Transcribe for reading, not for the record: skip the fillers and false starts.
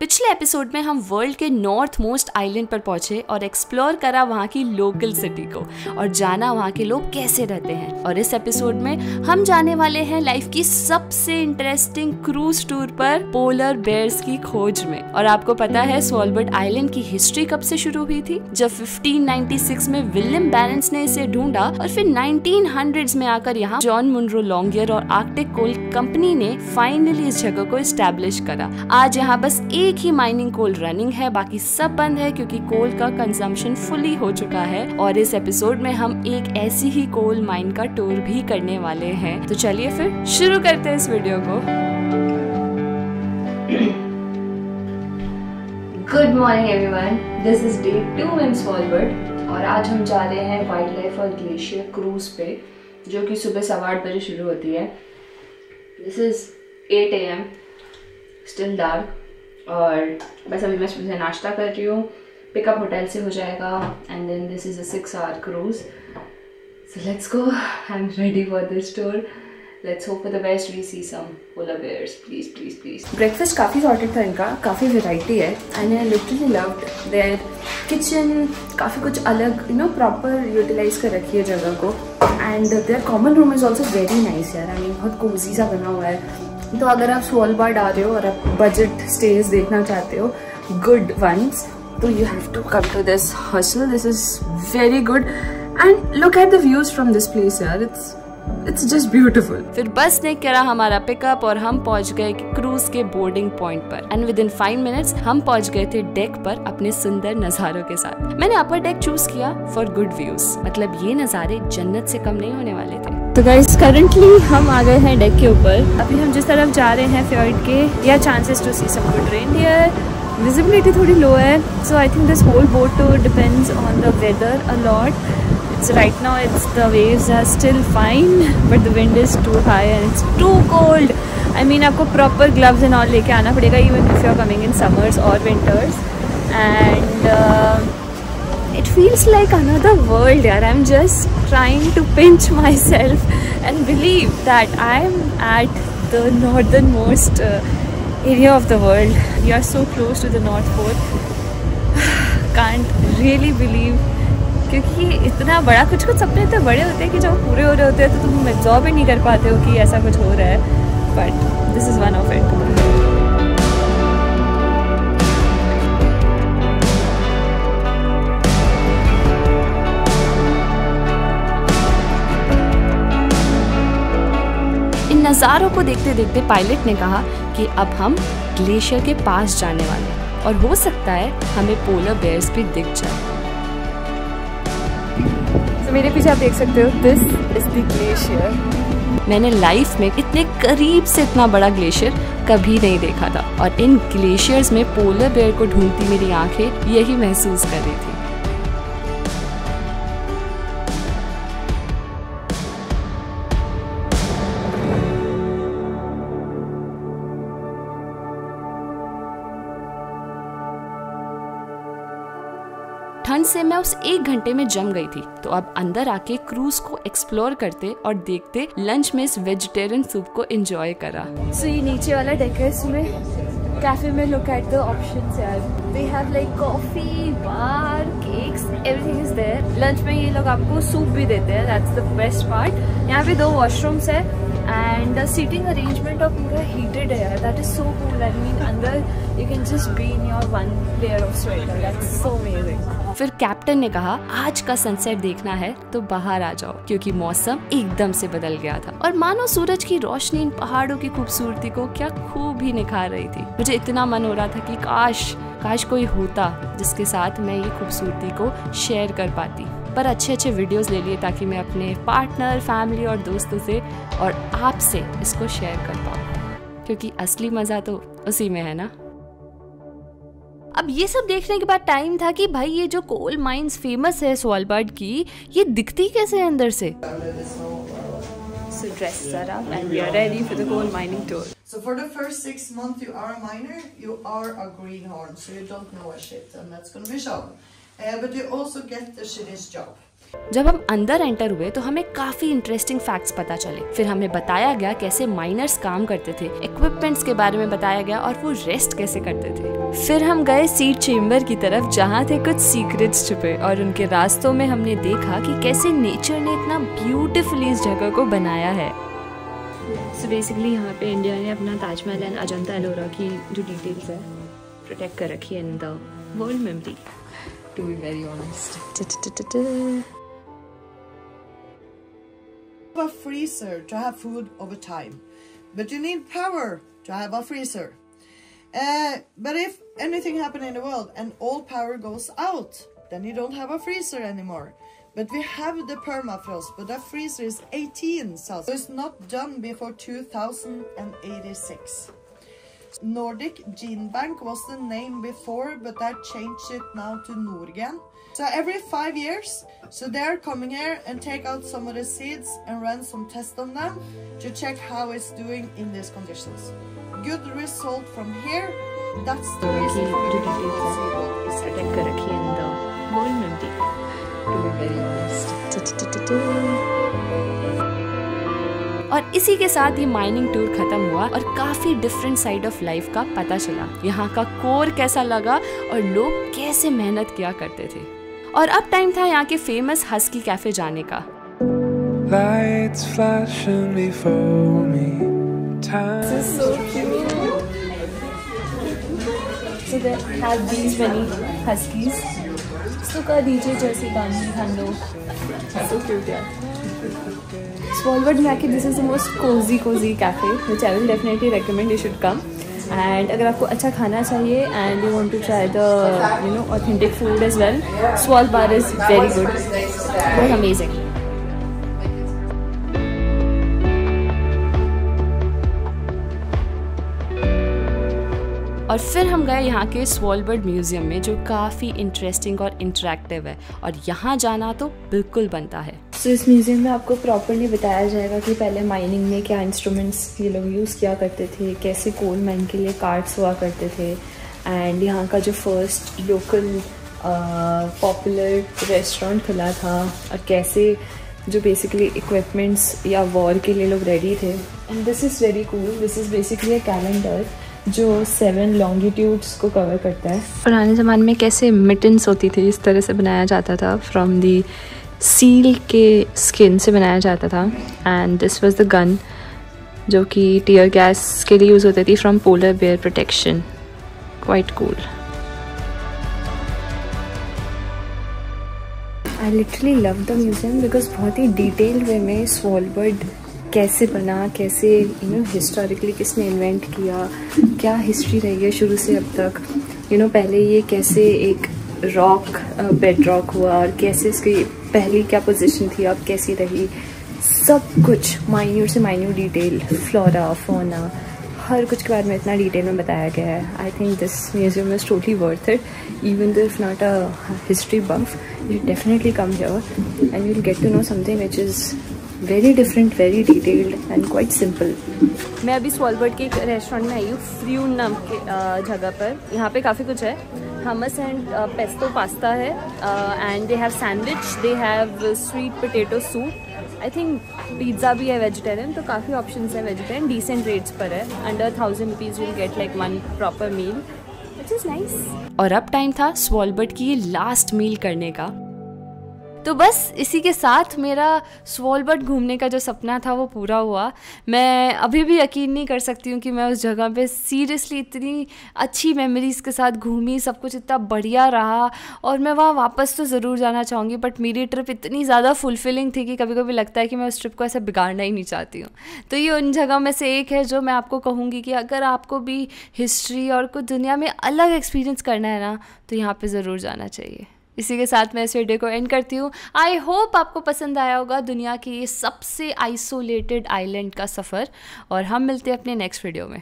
पिछले एपिसोड में हम वर्ल्ड के नॉर्थ मोस्ट आइलैंड पर पहुंचे और एक्सप्लोर करा वहाँ की लोकल सिटी को और जाना वहाँ के लोग कैसे रहते हैं। और इस एपिसोड में हम जाने वाले हैं लाइफ की सबसे इंटरेस्टिंग क्रूज टूर पर पोलर बेयर्स की खोज में। और आपको पता है स्वालबर्ड आइलैंड की हिस्ट्री कब से शुरू हुई थी? जब 1596 में विलियम बैरेंस ने इसे ढूंढा और फिर 1900s में आकर यहाँ जॉन मुनरो लॉन्गियर और आर्कटिक कोल कंपनी ने फाइनली इस जगह को एस्टैब्लिश करा। आज यहाँ बस एक ही माइनिंग कोल रनिंग है, बाकी सब बंद है क्योंकि कोल का कंजम्पशन फुली हो चुका है। और इस एपिसोड में हम एक ऐसी ही कोल माइन का टूर भी करने वाले हैं। तो चलिए फिर शुरू करते हैं इस वीडियो को। Good morning everyone, this is day 2 in Svalbard और आज हम जा रहे हैं वाइल्ड लाइफ और ग्लेशियर क्रूज पे, जो कि सुबह 8:15 बजे शुरू होती है। This is 8 AM, still dark. और बस अभी मैं सुबह से नाश्ता कर रही हूँ। पिकअप होटल से हो जाएगा and then this is a 6-hour cruise. So let's go, I am ready for this tour. Let's hope for the best, we see some polar bears, please please please. Breakfast काफ़ी sorted था इनका, काफ़ी variety है and I literally loved their kitchen. काफ़ी कुछ अलग proper utilise कर रखी है जगह को। And their common room is also very nice यार। आई मीन बहुत कोजी सा बना हुआ है। तो अगर आप स्वालबर्ड आ रहे हो और आप बजट स्टेज देखना चाहते हो, गुड वंस, तो you have to come to this hostel. This is very good and look at the views from this place यार, इट्स जस्ट ब्यूटीफुल। फिर बस ने करा हमारा पिकअप और हम पहुंच गए क्रूज के बोर्डिंग पॉइंट पर एंड विद इन 5 minutes हम पहुंच गए थे डेक पर अपने सुंदर नजारों के साथ। मैंने अपर डेक चूज किया फॉर गुड व्यूज, मतलब ये नजारे जन्नत से कम नहीं होने वाले थे। तो गाइस करंटली हम आ गए हैं डेक के ऊपर। अभी हम जिस तरफ जा रहे हैं fjord के, या chances to see some good reindeer. Visibility थोड़ी लो है, so I think this whole boat tour depends on the weather a lot. Right now the waves are still fine but the wind is too high and it's too cold. I mean आपको proper gloves and all लेके आना पड़ेगा even if you are coming in summers or winters. And it feels like another world यार. I'm just trying to pinch myself and believe that I'm at the northernmost area of the world. We are so close to the North Pole. Can't really believe, क्योंकि इतना बड़ा कुछ सपने इतने बड़े होते हैं कि जब पूरे हो रहे होते हैं तो तुम एब्जॉर्ब ही नहीं कर पाते हो कि ऐसा कुछ हो रहा है। But this is one of it. इन नज़ारों को देखते देखते पायलट ने कहा कि अब हम ग्लेशियर के पास जाने वाले हैं और हो सकता है हमें पोलर बेयर्स भी दिख जाए। मेरे पीछे आप देख सकते हो, दिस इज द ग्लेशियर। मैंने लाइफ में इतने करीब से इतना बड़ा ग्लेशियर कभी नहीं देखा था और इन ग्लेशियर्स में पोलर बेयर को ढूंढती मेरी आंखें यही महसूस कर रही थी। ठंड से मैं उस 1 घंटे में जम गई थी, तो अब अंदर आके क्रूज को एक्सप्लोर करते और देखते लंच में इस वेजिटेरियन सूप को एंजॉय करा। सो ये नीचे वाला डेक है, इसमें कैफे में लुक एट द ऑप्शंस यार। They have like coffee, bar, cakes, everything is there. Lunch में ये लोग आपको सूप भी देते हैं, दैट्स द बेस्ट पार्ट। यहाँ पे 2 वॉशरूम्स है एंड द सीटिंग अरेंजमेंट और पूरा हीटेड है यार, that is so cool. I mean अंदर you can just be in your 1 layer of sweater, that's so amazing. फिर कैप्टन ने कहा आज का सनसेट देखना है तो बाहर आ जाओ, क्योंकि मौसम एकदम से बदल गया था और मानो सूरज की रोशनी इन पहाड़ों की खूबसूरती को क्या खूब ही निखार रही थी। मुझे इतना मन हो रहा था कि काश कोई होता जिसके साथ मैं ये खूबसूरती को शेयर कर पाती। पर अच्छे वीडियोस ले लिए ताकि मैं अपने पार्टनर, फैमिली और दोस्तों से और आपसे इसको शेयर कर पाऊँ, क्योंकि असली मजा तो उसी में है ना। अब ये सब देखने के बाद टाइम था कि भाई ये जो कोल माइंस फेमस है स्वालबर्ड की, ये दिखती कैसे है अंदर से। So dress up and we are ready for the coal mining tour. So for the first 6 months you are a miner, you are a greenhorn, so you don't know a shit, and that's going to be shown. But you also get the shittiest job. जब हम अंदर enter हुए तो हमें काफी interesting facts पता चले। फिर हमें बताया गया कैसे माइनर्स काम करते थे, इक्विपमेंट्स के बारे में बताया गया और वो रेस्ट कैसे करते थे। फिर हम गए सीड चेम्बर की तरफ जहाँ थे कुछ सीक्रेट्स छुपे, और उनके रास्तों में हमने देखा कि कैसे नेचर ने इतना ब्यूटीफुली इस जगह को बनाया है। सो बेसिकली यहाँ पे इंडिया ने अपना ताजमहल एंड अजंता एलोरा की जो डिटेल्स है प्रोटेक्ट कर रखी है in the world memory, to be very honest. A freezer to have food over time, but you need power to have a freezer. But if anything happens in the world and all power goes out, then you don't have a freezer anymore. But we have the permafrost, but that freezer is 18 Celsius. So it's not done before 2086. Nordic Gene Bank was the name before, but that changed it now to Norgen. So every 5 years, so they're coming here and take out some of the seeds and run some tests on them to check how it's doing in these conditions. Good result from here. That's the reason for the details is protect कर रखी है in the world memory, to be very honest. और इसी के साथ ये mining tour खत्म हुआ और काफी डिफरेंट साइड ऑफ लाइफ का पता चला। यहाँ का कोर कैसा लगा और लोग कैसे मेहनत किया करते थे। और अब टाइम था यहाँ के फेमस हस्की कैफे जाने का। Lights flashing before me. This is so cute. So they have these many huskies. Suka DJ Jersey Gandhi Hando. So cute, yeah. Svalbard में आके this is the most cozy cafe which I will definitely recommend you should come. And अगर आपको अच्छा खाना चाहिए and you want to try the authentic food as well, Svalbard is very good, very amazing. और फिर हम गए यहाँ के स्वालबर्ड म्यूजियम में जो काफ़ी इंटरेस्टिंग और इंटरेक्टिव है और यहाँ जाना तो बिल्कुल बनता है। तो इस म्यूजियम में आपको प्रॉपरली बताया जाएगा कि पहले माइनिंग में क्या इंस्ट्रूमेंट्स ये लोग यूज़ किया करते थे, कैसे कोल माइन के लिए कार्ट्स हुआ करते थे, एंड यहाँ का जो फर्स्ट लोकल पॉपुलर रेस्टोरेंट खुला था और कैसे जो बेसिकली इक्विपमेंट्स या वॉर के लिए लोग रेडी थे। And this is very cool, this is basically a calendar जो 7 लॉन्गिट्यूड्स को कवर करता है। पुराने ज़माने में कैसे मिटन्स होती थी, इस तरह से बनाया जाता था, फ्रॉम दी सील के स्किन से बनाया जाता था। And this was the gun जो कि टीयर गैस के लिए यूज़ होती थी, from polar bear protection. Quite cool. I literally love the museum because बहुत ही डिटेल्ड वे में स्वालबर्ड कैसे बना, कैसे हिस्टोरिकली किसने इन्वेंट किया, क्या हिस्ट्री रही है शुरू से अब तक, पहले ये कैसे एक रॉक बेड रॉक हुआ और कैसे इसकी पहली क्या पोजीशन थी, अब कैसी रही, सब कुछ माइन्यूट से माइन्यूट डिटेल, फ्लोरा फौना, हर कुछ के बारे में इतना डिटेल में बताया गया है। I think this museum is totally worth it, even though if not a history buff, you definitely come here and you will get to know something which is very different, very detailed and quite simple. मैं अभी Svalbard के एक restaurant में आई हूँ, फ्र्यून नाम के जगह पर। यहाँ पे काफ़ी कुछ है, हमस एंड पेस्टो पास्ता है, and they have sandwich, they have sweet potato soup, I think pizza भी है वेजिटेरियन, तो काफ़ी ऑप्शंस है वेजिटेरियन, डिसेंट रेट्स पर है, under 1000 rupees will get like 1 proper meal, which is nice. और अब टाइम था स्वालबर्ड की ये लास्ट मील करने का। तो बस इसी के साथ मेरा स्वालबर्ड घूमने का जो सपना था वो पूरा हुआ। मैं अभी भी यकीन नहीं कर सकती हूँ कि मैं उस जगह पे सीरियसली इतनी अच्छी मेमोरीज़ के साथ घूमी, सब कुछ इतना बढ़िया रहा और मैं वहाँ वापस तो ज़रूर जाना चाहूँगी। बट मेरी ट्रिप इतनी ज़्यादा फुलफिलिंग थी कि कभी कभी लगता है कि मैं उस ट्रिप को ऐसे बिगाड़ना ही नहीं चाहती हूँ। तो ये उन जगह में से एक है जो मैं आपको कहूँगी कि अगर आपको भी हिस्ट्री और कुछ दुनिया में अलग एक्सपीरियंस करना है ना, तो यहाँ पर ज़रूर जाना चाहिए। इसी के साथ मैं इस वीडियो को एंड करती हूँ। आई होप आपको पसंद आया होगा दुनिया की ये सबसे आइसोलेटेड आइलैंड का सफ़र, और हम मिलते हैं अपने नेक्स्ट वीडियो में।